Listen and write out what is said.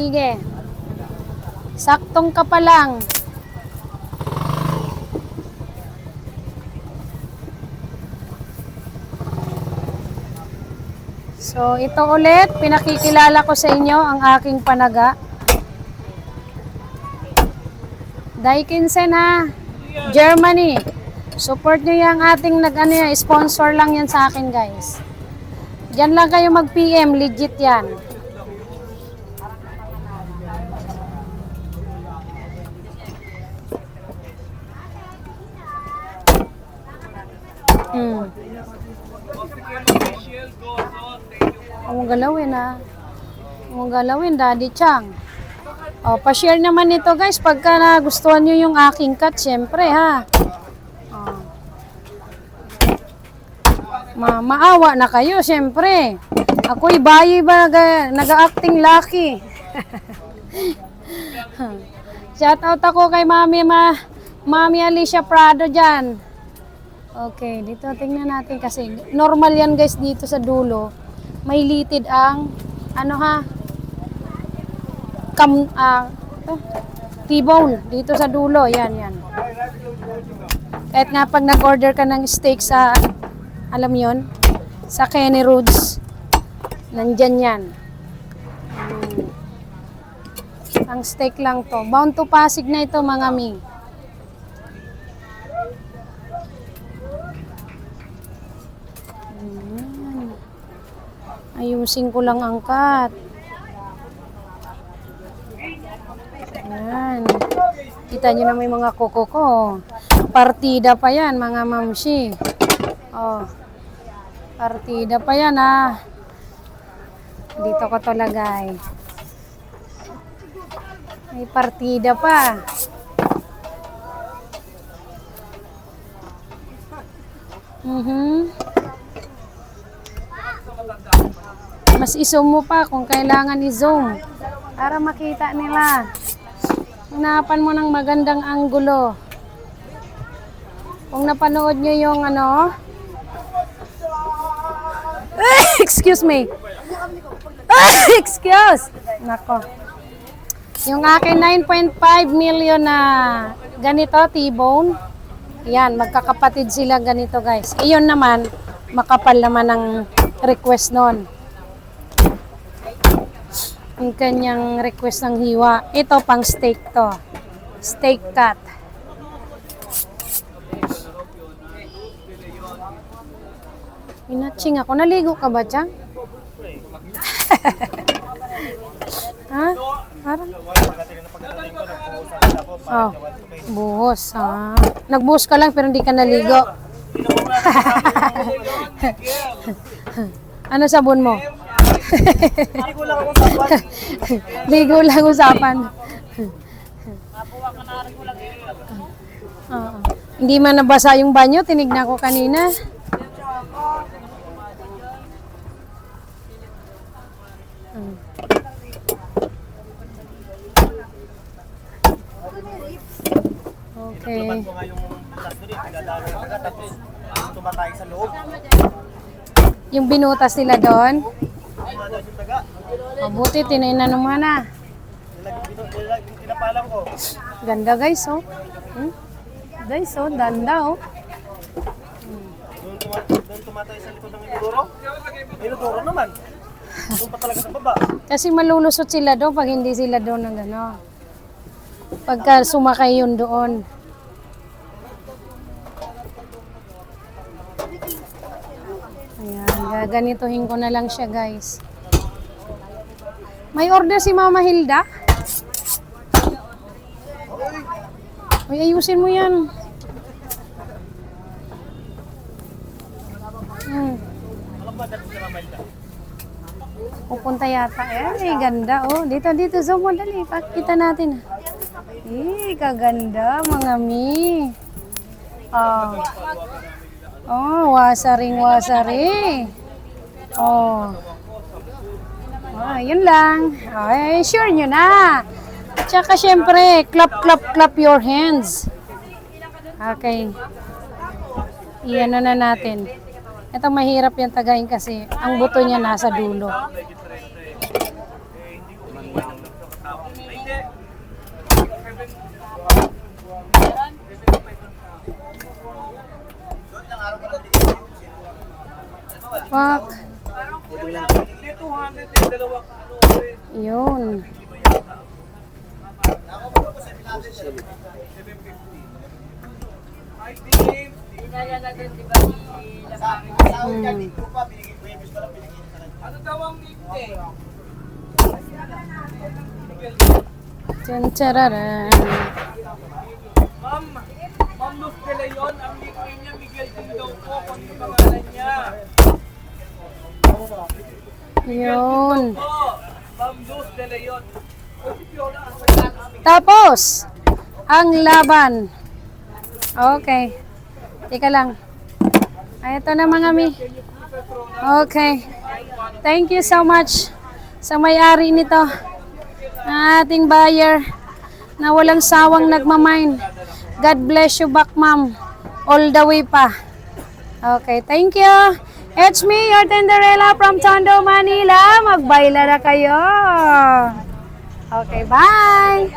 Sige. Saktong ka pa lang. So, ito ulit, pinakikilala ko sa inyo ang aking panaga. Daikinsen ha, Germany. Support nyo yung ating sponsor lang yan sa akin guys. Diyan lang kayo mag-PM, legit yan. Huwag galawin ha. Huwag galawin, Daddy Chang. O, pa-share naman ito guys pagka nagustuhan nyo yung aking cut, syempre ha. Maawa na kayo, syempre. Ako'y bayi ba nag-acting lucky. Shout out ako kay Mami Alicia Prado dyan. Okay, dito tingnan natin kasi normal yan guys dito sa dulo. May litid ang T-bone dito sa dulo, yan. Kahit nga pag nag-order ka ng steak sa, alam yon, sa Kenny Roods, nandyan yan. Ang steak lang to. Bound to Pasig na ito mga mi. Ayusin ko lang ang cut. Ayan. Kita nyo na may mga kuko ko. Partida pa yan, mga mamsi. Oh. Partida pa yan, ha. Dito ko to lagay. May partida pa. Mas i-zoom mo pa kung kailangan i-zoom para makita nila. Hanapan mo ng magandang anggulo. Kung napanood nyo yung excuse me. Excuse. Nako. Yung akin 9.5 million na ganito, T-bone. Yan, magkakapatid sila ganito guys. Iyon naman, makapal naman ang request nun. Yung kanyang request ng hiwa. Ito pang steak to. Steak cut. Minatching ako. Naligo ka ba dyan? Ha? Parang? Oh, buhos. Nagbuhos ka lang pero hindi ka naligo. Ano sabon mo? Ligo lang usapan. Hindi man nabasa yung banyo, tinignan ko kanina. Okay. Yung binutas nila doon. Mabuti, tinainan naman na. Ganda guys, oh. Guys, oh, ganda, oh. Doon tumatay sa likod ng inodoro? May inodoro naman. Doon pa talaga sa baba. Kasi malulusot sila doon pag hindi sila doon ng pagka sumakay yun doon. Ayan, gaganituhin ko na lang siya guys. May order si Mama Hilda? Uy, ayusin mo yan. Pupunta yata. Eh, ganda. Oh, dito. Zoom mo, dali. Pakita natin. Eh, kaganda, mga mi. Oh, wasari. Oh. Yun lang. Ay, sure nyo na. Tsaka syempre, clap your hands. Okay. Iyan na natin. Ito mahirap yung tagayin kasi ang buto niya nasa dulo. Fuck. Yun. Hmm. Ano daw ang nickname? Tiyantararan. Ma'am Luz de Leon, ang nickname niya Miguel din daw po kung yung pangalan niya. Yun. Ma'am Luz de Leon. Tapos, ang laban. Okay. Teka lang. Ay, ito na mga mi. Okay. Thank you so much sa may-ari nito. Ang ating buyer na walang sawang nagmamine. God bless you back, ma'am. All the way pa. Okay, thank you. It's me, your Tenderella from Tondo, Manila. Magbaila na kayo. Okay, bye.